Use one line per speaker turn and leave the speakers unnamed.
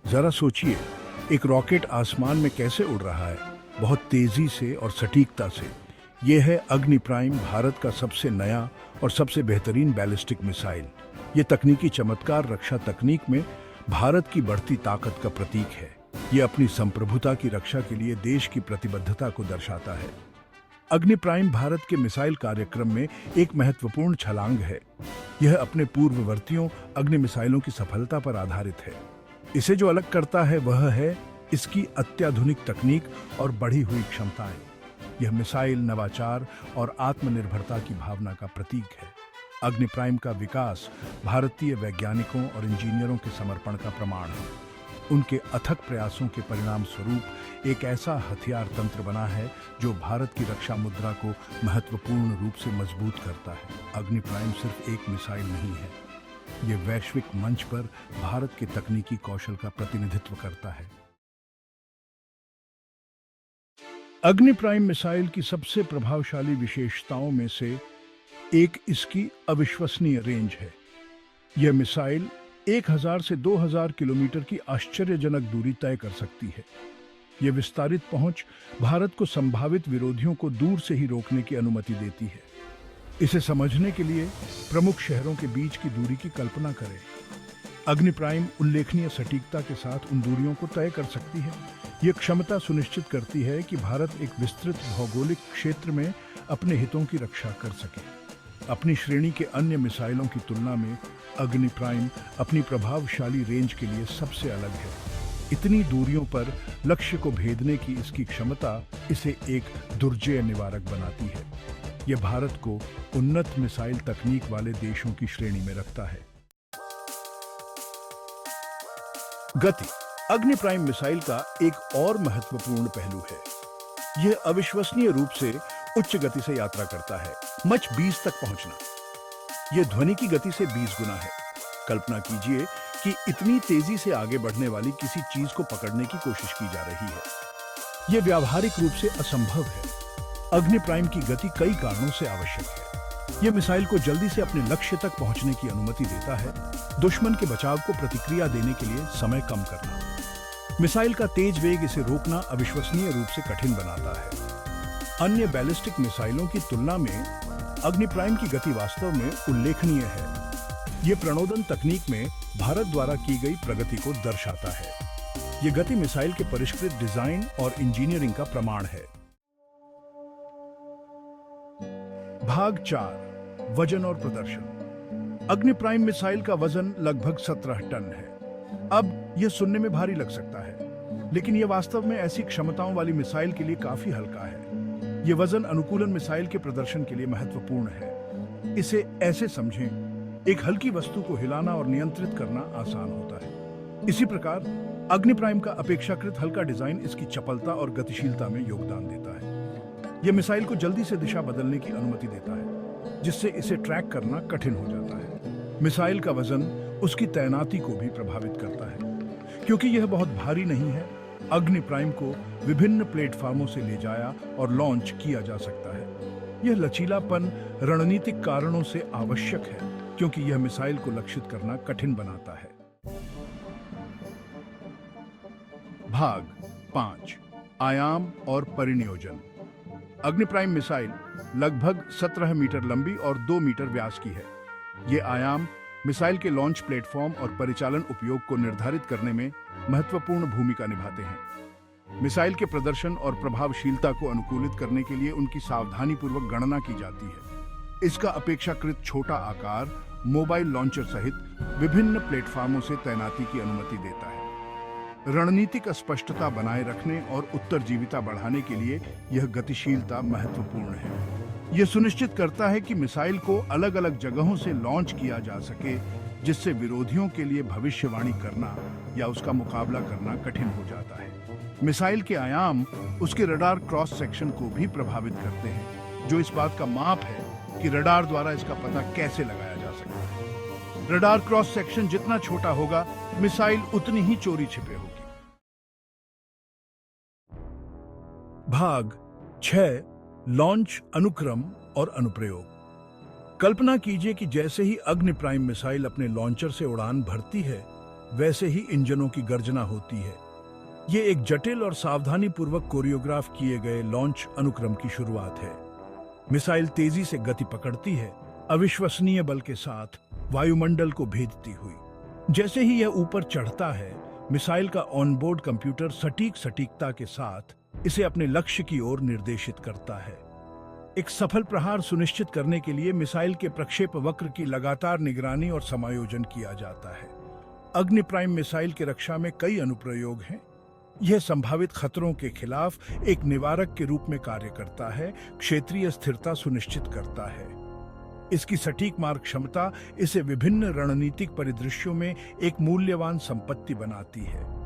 जरा सोचिए, एक रॉकेट आसमान में कैसे उड़ रहा है, बहुत तेजी से और सटीकता से। यह है अग्नि प्राइम, भारत का सबसे नया और सबसे बेहतरीन बैलिस्टिक मिसाइल। ये तकनीकी चमत्कार रक्षा तकनीक में भारत की बढ़ती ताकत का प्रतीक है। ये अपनी संप्रभुता की रक्षा के लिए देश की प्रतिबद्धता को दर्शाता है। अग्नि प्राइम भारत के मिसाइल कार्यक्रम में एक महत्वपूर्ण छलांग है। यह अपने पूर्ववर्तियों अग्नि मिसाइलों की सफलता पर आधारित है। इसे जो अलग करता है वह है इसकी अत्याधुनिक तकनीक और बढ़ी हुई क्षमताएं। यह मिसाइल नवाचार और आत्मनिर्भरता की भावना का प्रतीक है। अग्नि प्राइम का विकास भारतीय वैज्ञानिकों और इंजीनियरों के समर्पण का प्रमाण है। उनके अथक प्रयासों के परिणाम स्वरूप एक ऐसा हथियार तंत्र बना है जो भारत की रक्षा मुद्रा को महत्वपूर्ण रूप से मजबूत करता है। अग्नि प्राइम सिर्फ एक मिसाइल नहीं है, ये वैश्विक मंच पर भारत के तकनीकी कौशल का प्रतिनिधित्व करता है। अग्नि प्राइम मिसाइल की सबसे प्रभावशाली विशेषताओं में से एक इसकी अविश्वसनीय रेंज है। यह मिसाइल 1000 से 2000 किलोमीटर की आश्चर्यजनक दूरी तय कर सकती है। यह विस्तारित पहुंच भारत को संभावित विरोधियों को दूर से ही रोकने की अनुमति देती है। इसे समझने के लिए प्रमुख शहरों के बीच की दूरी की कल्पना करें। अग्नि प्राइम उल्लेखनीय सटीकता के साथ उन दूरियों को तय कर सकती है। यह क्षमता सुनिश्चित करती है कि भारत एक विस्तृत भौगोलिक क्षेत्र में अपने हितों की रक्षा कर सके। अपनी श्रेणी के अन्य मिसाइलों की तुलना में अग्नि प्राइम अपनी प्रभावशाली रेंज के लिए सबसे अलग है। इतनी दूरियों पर लक्ष्य को भेदने की इसकी क्षमता इसे एक दुर्जय निवारक बनाती है। यह भारत को उन्नत मिसाइल तकनीक वाले देशों की श्रेणी में रखता है। गति अग्नि प्राइम मिसाइल का एक और महत्वपूर्ण पहलू है। यह अविश्वसनीय रूप से उच्च गति से यात्रा करता है, मच 20 तक पहुंचना। यह ध्वनि की गति से 20 गुना है। कल्पना कीजिए कि इतनी तेजी से आगे बढ़ने वाली किसी चीज को पकड़ने की कोशिश की जा रही है। यह व्यावहारिक रूप से असंभव है। अग्नि प्राइम की गति कई कारणों से आवश्यक है। यह मिसाइल को जल्दी से अपने लक्ष्य तक पहुंचने की अनुमति देता है। दुश्मन के बचाव को प्रतिक्रिया देने के लिए समय कम करना। मिसाइल का तेज वेग इसे रोकना अविश्वसनीय रूप से कठिन बनाता है। अन्य बैलिस्टिक मिसाइलों की तुलना में अग्नि प्राइम की गति वास्तव में उल्लेखनीय है। यह प्रणोदन तकनीक में भारत द्वारा की गई प्रगति को दर्शाता है। यह गति मिसाइल के परिष्कृत डिजाइन और इंजीनियरिंग का प्रमाण है। भाग 4 वजन और प्रदर्शन। अग्नि प्राइम मिसाइल का वजन लगभग 17 टन है। अब यह सुनने में भारी लग सकता है, लेकिन यह वास्तव में ऐसी क्षमताओं वाली मिसाइल के लिए काफी हल्का है। यह वजन अनुकूलन मिसाइल के प्रदर्शन के लिए महत्वपूर्ण है। इसे ऐसे समझें, एक हल्की वस्तु को हिलाना और नियंत्रित करना आसान होता है। इसी प्रकार अग्नि प्राइम का अपेक्षाकृत हल्का डिजाइन इसकी चपलता और गतिशीलता में योगदान देता है। यह मिसाइल को जल्दी से दिशा बदलने की अनुमति देता है, जिससे इसे ट्रैक करना कठिन हो जाता है। मिसाइल का वजन उसकी तैनाती को भी प्रभावित करता है। क्योंकि यह बहुत भारी नहीं है, अग्नि प्राइम को विभिन्न प्लेटफॉर्मों से ले जाया और लॉन्च किया जा सकता है। यह लचीलापन रणनीतिक कारणों से आवश्यक है, क्योंकि यह मिसाइल को लक्षित करना कठिन बनाता है। भाग 5 आयाम और परिनियोजन। अग्नि प्राइम मिसाइल लगभग 17 मीटर लंबी और 2 मीटर व्यास की है। ये आयाम मिसाइल के लॉन्च प्लेटफॉर्म और परिचालन उपयोग को निर्धारित करने में महत्वपूर्ण भूमिका निभाते हैं। मिसाइल के प्रदर्शन और प्रभावशीलता को अनुकूलित करने के लिए उनकी सावधानीपूर्वक गणना की जाती है। इसका अपेक्षाकृत छोटा आकार मोबाइल लॉन्चर सहित विभिन्न प्लेटफॉर्मों से तैनाती की अनुमति देता है। रणनीतिक स्पष्टता बनाए रखने और उत्तरजीविता बढ़ाने के लिए यह गतिशीलता महत्वपूर्ण है। यह सुनिश्चित करता है कि मिसाइल को अलग अलग जगहों से लॉन्च किया जा सके, जिससे विरोधियों के लिए भविष्यवाणी करना या उसका मुकाबला करना कठिन हो जाता है। मिसाइल के आयाम उसके रडार क्रॉस सेक्शन को भी प्रभावित करते हैं, जो इस बात का माप है कि रडार द्वारा इसका पता कैसे लगाया जा सकता है। रडार क्रॉस सेक्शन जितना छोटा होगा, मिसाइल उतनी ही चोरी छिपे होगी। भाग 6 लॉन्च, अनुक्रम और अनुप्रयोग। कल्पना कीजिए कि जैसे ही अग्नि प्राइम मिसाइल अपने लॉन्चर से उड़ान भरती है, वैसे ही इंजनों की गर्जना होती है। ये एक जटिल और सावधानीपूर्वक कोरियोग्राफ किए गए लॉन्च अनुक्रम की शुरुआत है। मिसाइल तेजी से गति पकड़ती है, अविश्वसनीय बल के साथ वायुमंडल को भेदती हुई। जैसे ही यह ऊपर चढ़ता है, मिसाइल का ऑनबोर्ड कंप्यूटर सटीकता के साथ इसे अपने लक्ष्य की ओर निर्देशित करता है। एक सफल प्रहार सुनिश्चित करने के लिए मिसाइल के प्रक्षेप वक्र की लगातार निगरानी और समायोजन किया जाता है। अग्नि प्राइम मिसाइल की रक्षा में कई अनुप्रयोग हैं। यह संभावित खतरों के खिलाफ एक निवारक के रूप में कार्य करता है, क्षेत्रीय स्थिरता सुनिश्चित करता है। इसकी सटीक मार क्षमता इसे विभिन्न रणनीतिक परिदृश्यों में एक मूल्यवान संपत्ति बनाती है।